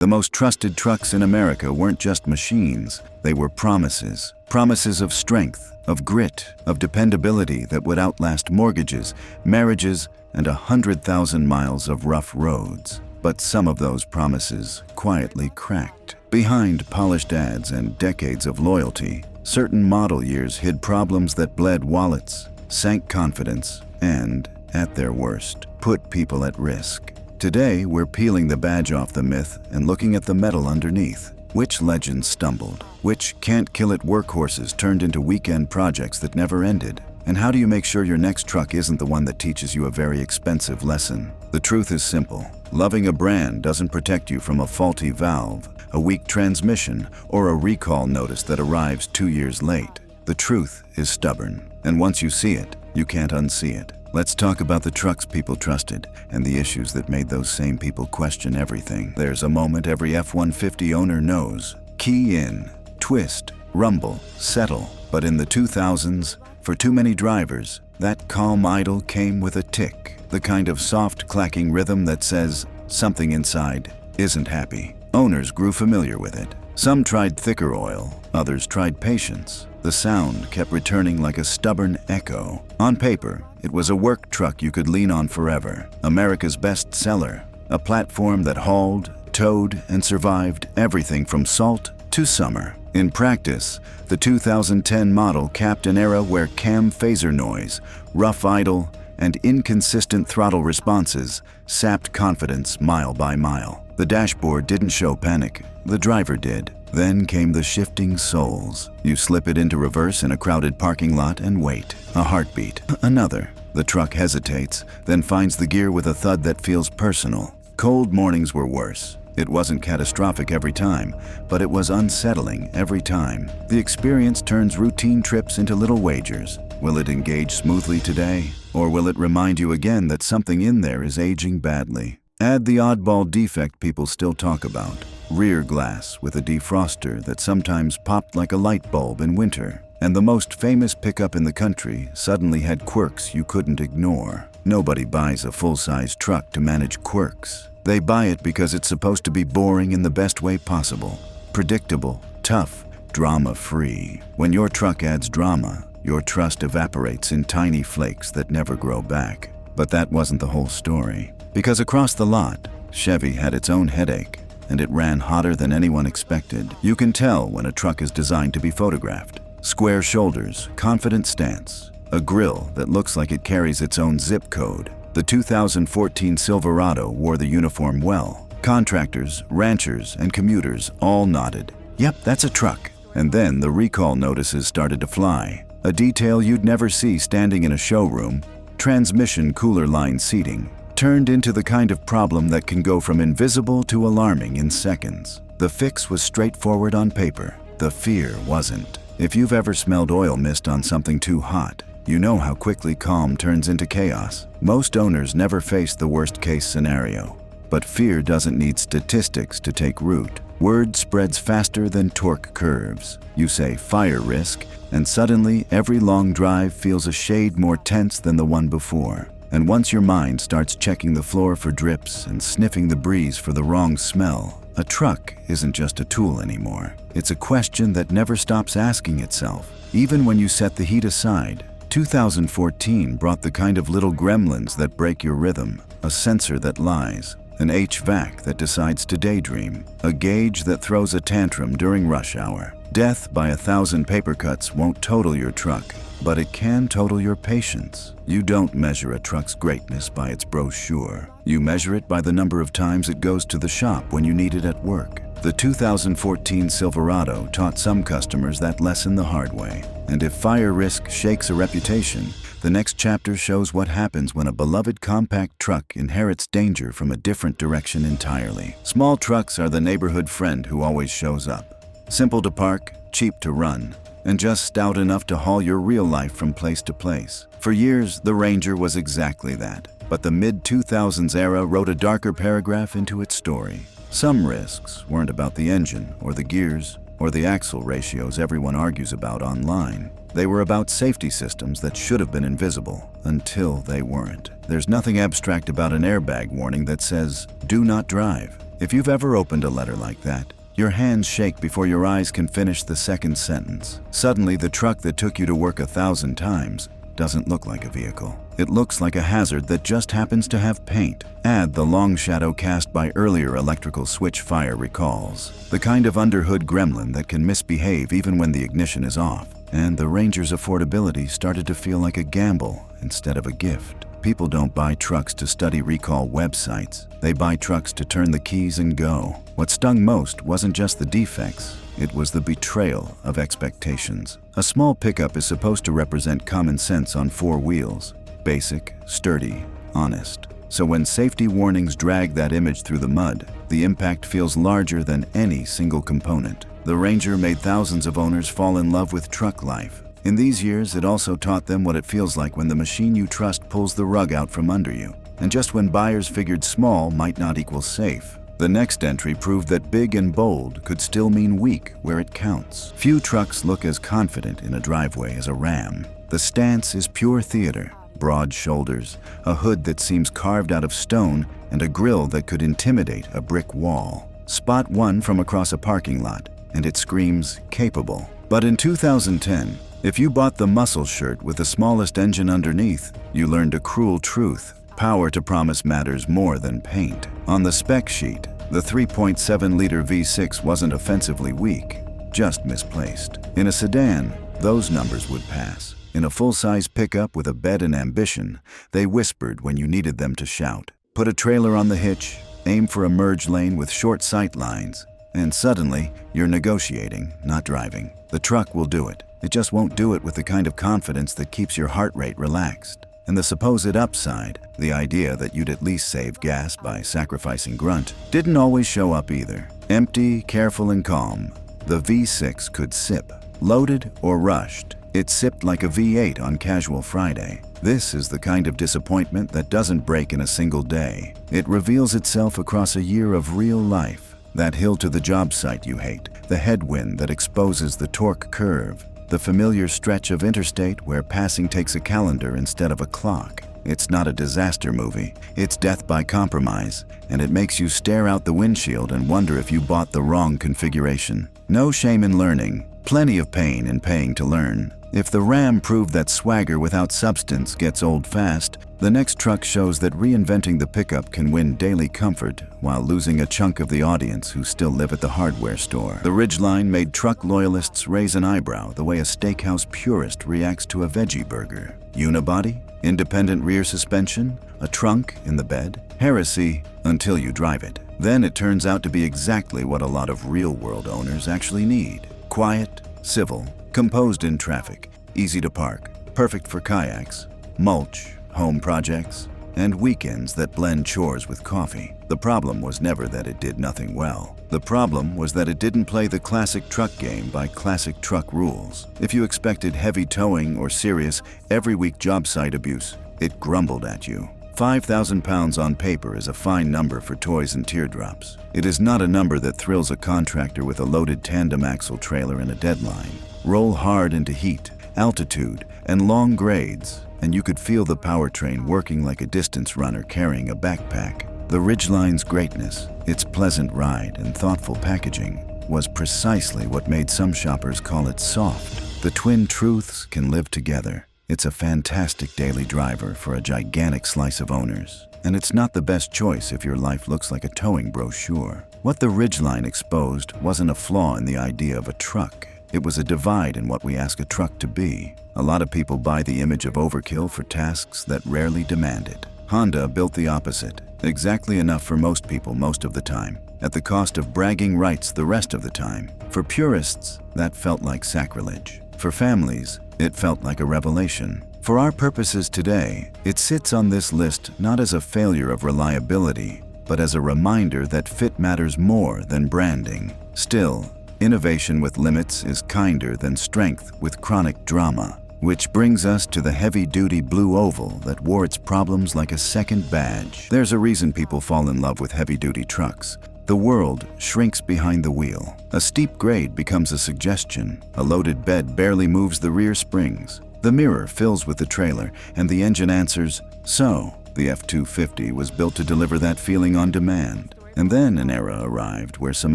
The most trusted trucks in America weren't just machines, they were promises. Promises of strength, of grit, of dependability that would outlast mortgages, marriages, and 100,000 miles of rough roads. But some of those promises quietly cracked. Behind polished ads and decades of loyalty, certain model years hid problems that bled wallets, sank confidence, and, at their worst, put people at risk. Today, we're peeling the badge off the myth and looking at the metal underneath. Which legends stumbled? Which can't-kill-it workhorses turned into weekend projects that never ended? And how do you make sure your next truck isn't the one that teaches you a very expensive lesson? The truth is simple. Loving a brand doesn't protect you from a faulty valve, a weak transmission, or a recall notice that arrives 2 years late. The truth is stubborn, and once you see it, you can't unsee it. Let's talk about the trucks people trusted and the issues that made those same people question everything. There's a moment every F-150 owner knows. Key in, twist, rumble, settle. But in the 2000s, for too many drivers, that calm idle came with a tick. The kind of soft clacking rhythm that says something inside isn't happy. Owners grew familiar with it. Some tried thicker oil, others tried patience. The sound kept returning like a stubborn echo. On paper, it was a work truck you could lean on forever. America's best seller, a platform that hauled, towed, and survived everything from salt to summer. In practice, the 2010 model capped an era where cam phaser noise, rough idle, and inconsistent throttle responses sapped confidence mile by mile. The dashboard didn't show panic, the driver did. Then came the shifting soles. You slip it into reverse in a crowded parking lot and wait. A heartbeat. Another. The truck hesitates, then finds the gear with a thud that feels personal. Cold mornings were worse. It wasn't catastrophic every time, but it was unsettling every time. The experience turns routine trips into little wagers. Will it engage smoothly today? Or will it remind you again that something in there is aging badly? Add the oddball defect people still talk about. Rear glass with a defroster that sometimes popped like a light bulb in winter. And the most famous pickup in the country suddenly had quirks you couldn't ignore. Nobody buys a full-size truck to manage quirks. They buy it because it's supposed to be boring in the best way possible. Predictable, tough, drama-free. When your truck adds drama, your trust evaporates in tiny flakes that never grow back. But that wasn't the whole story. Because across the lot, Chevy had its own headache, and it ran hotter than anyone expected. You can tell when a truck is designed to be photographed. Square shoulders, confident stance, a grille that looks like it carries its own zip code. The 2014 Silverado wore the uniform well. Contractors, ranchers, and commuters all nodded. Yep, that's a truck. And then the recall notices started to fly. A detail you'd never see standing in a showroom, transmission cooler line seating, turned into the kind of problem that can go from invisible to alarming in seconds. The fix was straightforward on paper. The fear wasn't. If you've ever smelled oil mist on something too hot, you know how quickly calm turns into chaos. Most owners never face the worst-case scenario. But fear doesn't need statistics to take root. Word spreads faster than torque curves. You say fire risk, and suddenly every long drive feels a shade more tense than the one before. And once your mind starts checking the floor for drips and sniffing the breeze for the wrong smell, a truck isn't just a tool anymore. It's a question that never stops asking itself. Even when you set the heat aside, 2014 brought the kind of little gremlins that break your rhythm, a sensor that lies, an HVAC that decides to daydream, a gauge that throws a tantrum during rush hour. Death by 1,000 paper cuts won't total your truck, but it can total your patience. You don't measure a truck's greatness by its brochure. You measure it by the number of times it goes to the shop when you need it at work. The 2014 Silverado taught some customers that lesson the hard way. And if fire risk shakes a reputation, the next chapter shows what happens when a beloved compact truck inherits danger from a different direction entirely. Small trucks are the neighborhood friend who always shows up. Simple to park, cheap to run, and just stout enough to haul your real life from place to place. For years, the Ranger was exactly that. But the mid-2000s era wrote a darker paragraph into its story. Some risks weren't about the engine or the gears or the axle ratios everyone argues about online. They were about safety systems that should have been invisible until they weren't. There's nothing abstract about an airbag warning that says, "Do not drive." If you've ever opened a letter like that, your hands shake before your eyes can finish the second sentence. Suddenly, the truck that took you to work 1,000 times doesn't look like a vehicle. It looks like a hazard that just happens to have paint. Add the long shadow cast by earlier electrical switch fire recalls, the kind of underhood gremlin that can misbehave even when the ignition is off. And the Ranger's affordability started to feel like a gamble instead of a gift. People don't buy trucks to study recall websites. They buy trucks to turn the keys and go. What stung most wasn't just the defects, it was the betrayal of expectations. A small pickup is supposed to represent common sense on 4 wheels. Basic, sturdy, honest. So when safety warnings drag that image through the mud, the impact feels larger than any single component. The Ranger made thousands of owners fall in love with truck life. In these years, it also taught them what it feels like when the machine you trust pulls the rug out from under you. And just when buyers figured small might not equal safe, the next entry proved that big and bold could still mean weak where it counts. Few trucks look as confident in a driveway as a Ram. The stance is pure theater. Broad shoulders, a hood that seems carved out of stone, and a grille that could intimidate a brick wall. Spot one from across a parking lot, and it screams capable. But in 2010, if you bought the muscle shirt with the smallest engine underneath, you learned a cruel truth. Power to promise matters more than paint. On the spec sheet, the 3.7-liter V6 wasn't offensively weak, just misplaced. In a sedan, those numbers would pass. In a full-size pickup with a bed and ambition, they whispered when you needed them to shout. Put a trailer on the hitch, aim for a merge lane with short sight lines, and suddenly, you're negotiating, not driving. The truck will do it. It just won't do it with the kind of confidence that keeps your heart rate relaxed. And the supposed upside, the idea that you'd at least save gas by sacrificing grunt, didn't always show up either. Empty, careful, and calm, the V6 could sip. Loaded or rushed, it sipped like a V8 on Casual Friday. This is the kind of disappointment that doesn't break in a single day. It reveals itself across a year of real life. That hill to the job site you hate, the headwind that exposes the torque curve, the familiar stretch of interstate where passing takes a calendar instead of a clock. It's not a disaster movie, it's death by compromise, and it makes you stare out the windshield and wonder if you bought the wrong configuration. No shame in learning, plenty of pain in paying to learn. If the Ram proved that swagger without substance gets old fast, the next truck shows that reinventing the pickup can win daily comfort while losing a chunk of the audience who still live at the hardware store. The Ridgeline made truck loyalists raise an eyebrow the way a steakhouse purist reacts to a veggie burger. Unibody? Independent rear suspension? A trunk in the bed? Heresy until you drive it. Then it turns out to be exactly what a lot of real-world owners actually need. Quiet, civil, composed in traffic, easy to park, perfect for kayaks, mulch, home projects, and weekends that blend chores with coffee. The problem was never that it did nothing well. The problem was that it didn't play the classic truck game by classic truck rules. If you expected heavy towing or serious, every week job site abuse, it grumbled at you. 5,000 pounds on paper is a fine number for toys and teardrops. It is not a number that thrills a contractor with a loaded tandem axle trailer and a deadline. Roll hard into heat, altitude, and long grades, and you could feel the powertrain working like a distance runner carrying a backpack. The Ridgeline's greatness, its pleasant ride and thoughtful packaging, was precisely what made some shoppers call it soft. The twin truths can live together. It's a fantastic daily driver for a gigantic slice of owners. And it's not the best choice if your life looks like a towing brochure. What the Ridgeline exposed wasn't a flaw in the idea of a truck. It was a divide in what we ask a truck to be. A lot of people buy the image of overkill for tasks that rarely demand it. Honda built the opposite, exactly enough for most people most of the time, at the cost of bragging rights the rest of the time. For purists, that felt like sacrilege. For families, it felt like a revelation. For our purposes today, it sits on this list not as a failure of reliability, but as a reminder that fit matters more than branding. Still, innovation with limits is kinder than strength with chronic drama. Which brings us to the heavy-duty blue oval that wore its problems like a second badge. There's a reason people fall in love with heavy-duty trucks. The world shrinks behind the wheel. A steep grade becomes a suggestion. A loaded bed barely moves the rear springs. The mirror fills with the trailer, and the engine answers, so. The F-250 was built to deliver that feeling on demand. And then an era arrived where some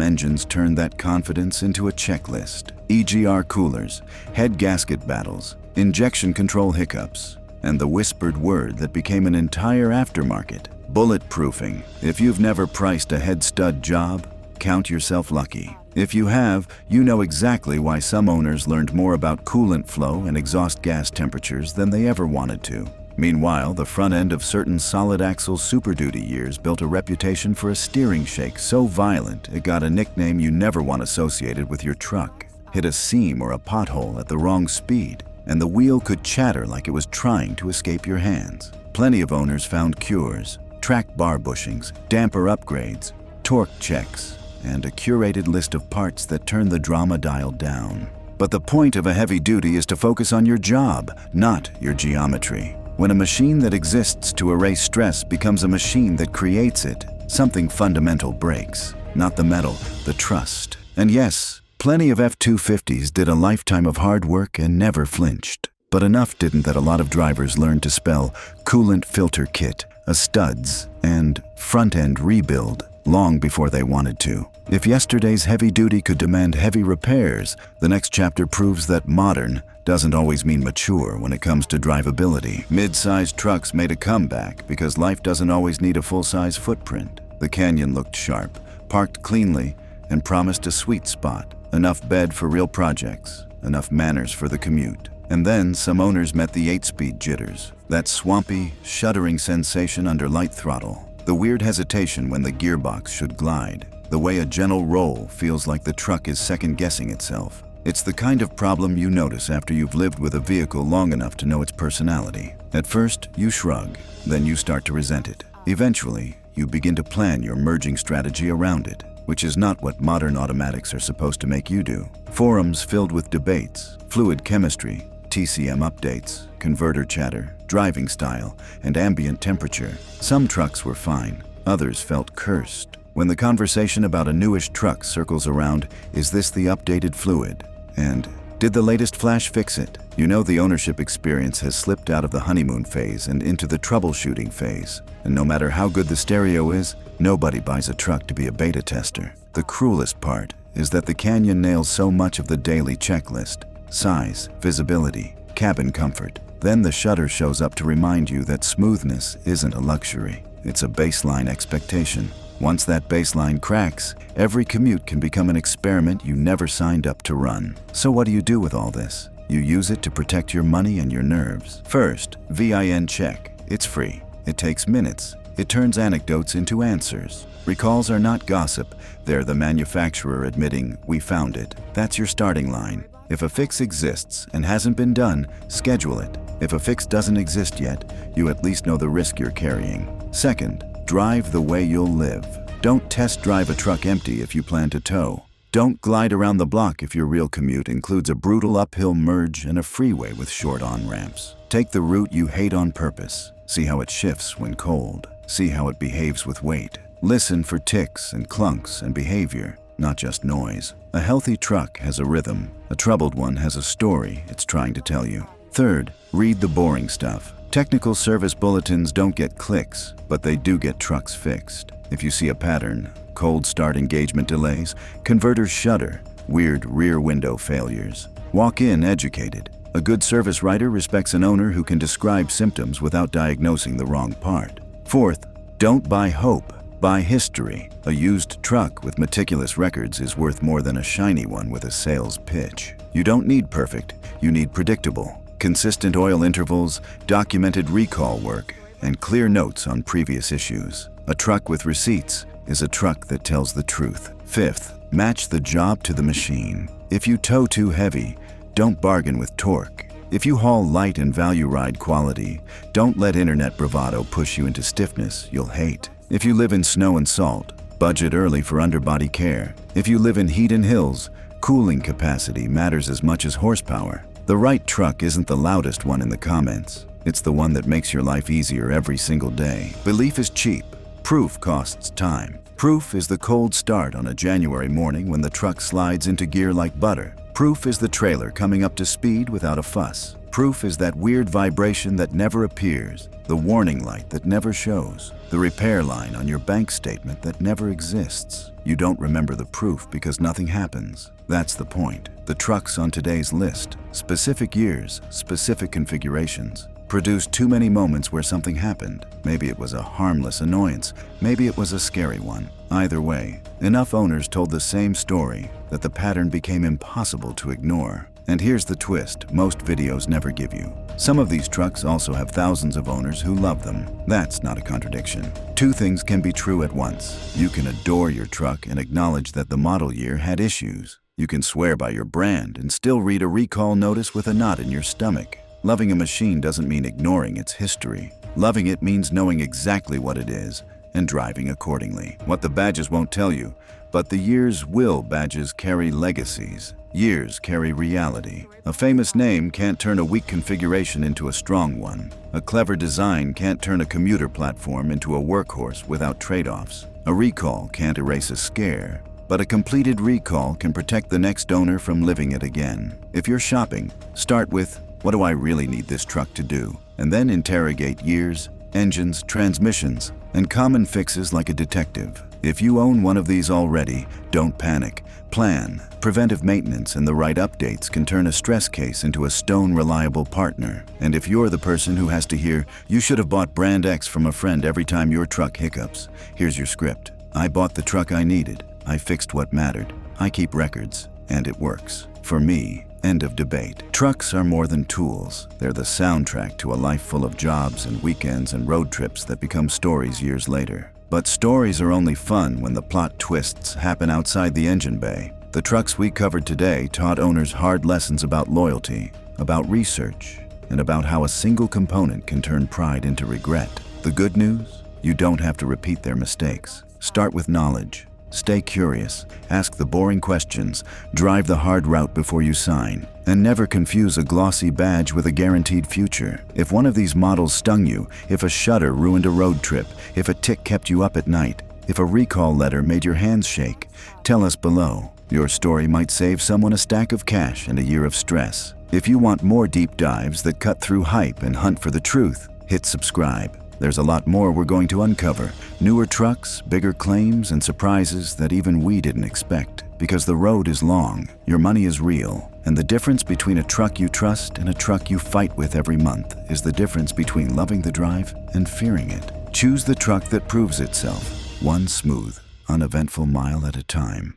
engines turned that confidence into a checklist. EGR coolers, head gasket battles, injection control hiccups, and the whispered word that became an entire aftermarket: bulletproofing. If you've never priced a head stud job, count yourself lucky. If you have, you know exactly why some owners learned more about coolant flow and exhaust gas temperatures than they ever wanted to. Meanwhile, the front end of certain solid-axle Super Duty years built a reputation for a steering shake so violent it got a nickname you never want associated with your truck. Hit a seam or a pothole at the wrong speed, and the wheel could chatter like it was trying to escape your hands. Plenty of owners found cures: track bar bushings, damper upgrades, torque checks, and a curated list of parts that turn the drama dial down. But the point of a heavy duty is to focus on your job, not your geometry. When a machine that exists to erase stress becomes a machine that creates it, something fundamental breaks. Not the metal, the trust. And yes, plenty of F-250s did a lifetime of hard work and never flinched. But enough didn't that a lot of drivers learned to spell coolant filter kit, a studs, and front-end rebuild long before they wanted to. If yesterday's heavy duty could demand heavy repairs, the next chapter proves that modern doesn't always mean mature when it comes to drivability. Mid-sized trucks made a comeback because life doesn't always need a full-size footprint. The Canyon looked sharp, parked cleanly, and promised a sweet spot. Enough bed for real projects, enough manners for the commute. And then some owners met the 8-speed jitters, that swampy, shuddering sensation under light throttle. The weird hesitation when the gearbox should glide. The way a gentle roll feels like the truck is second-guessing itself. It's the kind of problem you notice after you've lived with a vehicle long enough to know its personality. At first, you shrug, then you start to resent it. Eventually, you begin to plan your merging strategy around it, which is not what modern automatics are supposed to make you do. Forums filled with debates, fluid chemistry, TCM updates, converter chatter, driving style, and ambient temperature. Some trucks were fine, others felt cursed. When the conversation about a newish truck circles around, is this the updated fluid? And did the latest flash fix it? You know the ownership experience has slipped out of the honeymoon phase and into the troubleshooting phase. And no matter how good the stereo is, nobody buys a truck to be a beta tester. The cruelest part is that the Canyon nails so much of the daily checklist: size, visibility, cabin comfort. Then the shutter shows up to remind you that smoothness isn't a luxury. It's a baseline expectation. Once that baseline cracks, every commute can become an experiment you never signed up to run. So what do you do with all this? You use it to protect your money and your nerves. First, VIN check. It's free. It takes minutes. It turns anecdotes into answers. Recalls are not gossip. They're the manufacturer admitting, "We found it." That's your starting line. If a fix exists and hasn't been done, schedule it. If a fix doesn't exist yet, you at least know the risk you're carrying. Second, drive the way you'll live. Don't test drive a truck empty if you plan to tow. Don't glide around the block if your real commute includes a brutal uphill merge and a freeway with short on-ramps. Take the route you hate on purpose. See how it shifts when cold. See how it behaves with weight. Listen for ticks and clunks and behavior, not just noise. A healthy truck has a rhythm. A troubled one has a story it's trying to tell you. Third, read the boring stuff. Technical service bulletins don't get clicks, but they do get trucks fixed. If you see a pattern, cold start engagement delays, converters shudder, weird rear window failures, walk in educated. A good service writer respects an owner who can describe symptoms without diagnosing the wrong part. Fourth, don't buy hope, buy history. A used truck with meticulous records is worth more than a shiny one with a sales pitch. You don't need perfect, you need predictable. Consistent oil intervals, documented recall work, and clear notes on previous issues. A truck with receipts is a truck that tells the truth. Fifth, match the job to the machine. If you tow too heavy, don't bargain with torque. If you haul light and value ride quality, don't let internet bravado push you into stiffness you'll hate. If you live in snow and salt, budget early for underbody care. If you live in heat and hills, cooling capacity matters as much as horsepower. The right truck isn't the loudest one in the comments. It's the one that makes your life easier every single day. Belief is cheap. Proof costs time. Proof is the cold start on a January morning when the truck slides into gear like butter. Proof is the trailer coming up to speed without a fuss. Proof is that weird vibration that never appears, the warning light that never shows, the repair line on your bank statement that never exists. You don't remember the proof because nothing happens. That's the point. The trucks on today's list, specific years, specific configurations, produced too many moments where something happened. Maybe it was a harmless annoyance, maybe it was a scary one. Either way, enough owners told the same story that the pattern became impossible to ignore. And here's the twist most videos never give you. Some of these trucks also have thousands of owners who love them. That's not a contradiction. Two things can be true at once. You can adore your truck and acknowledge that the model year had issues. You can swear by your brand and still read a recall notice with a knot in your stomach. Loving a machine doesn't mean ignoring its history. Loving it means knowing exactly what it is and driving accordingly. What the badges won't tell you, but the years will. Badges carry legacies. Years carry reality. A famous name can't turn a weak configuration into a strong one. A clever design can't turn a commuter platform into a workhorse without trade-offs. A recall can't erase a scare, but a completed recall can protect the next owner from living it again. If you're shopping, start with, what do I really need this truck to do? And then interrogate years, engines, transmissions, and common fixes like a detective. If you own one of these already, don't panic. Plan. Preventive maintenance and the right updates can turn a stress case into a stone-reliable partner. And if you're the person who has to hear, you should have bought brand X from a friend every time your truck hiccups, here's your script. I bought the truck I needed. I fixed what mattered. I keep records, and it works. For me, end of debate. Trucks are more than tools. They're the soundtrack to a life full of jobs and weekends and road trips that become stories years later. But stories are only fun when the plot twists happen outside the engine bay. The trucks we covered today taught owners hard lessons about loyalty, about research, and about how a single component can turn pride into regret. The good news? You don't have to repeat their mistakes. Start with knowledge. Stay curious, ask the boring questions, drive the hard route before you sign, and never confuse a glossy badge with a guaranteed future. If one of these models stung you, if a shudder ruined a road trip, if a tick kept you up at night, if a recall letter made your hands shake, tell us below. Your story might save someone a stack of cash and a year of stress. If you want more deep dives that cut through hype and hunt for the truth, hit subscribe. There's a lot more we're going to uncover. Newer trucks, bigger claims, and surprises that even we didn't expect. Because the road is long, your money is real, and the difference between a truck you trust and a truck you fight with every month is the difference between loving the drive and fearing it. Choose the truck that proves itself, one smooth, uneventful mile at a time.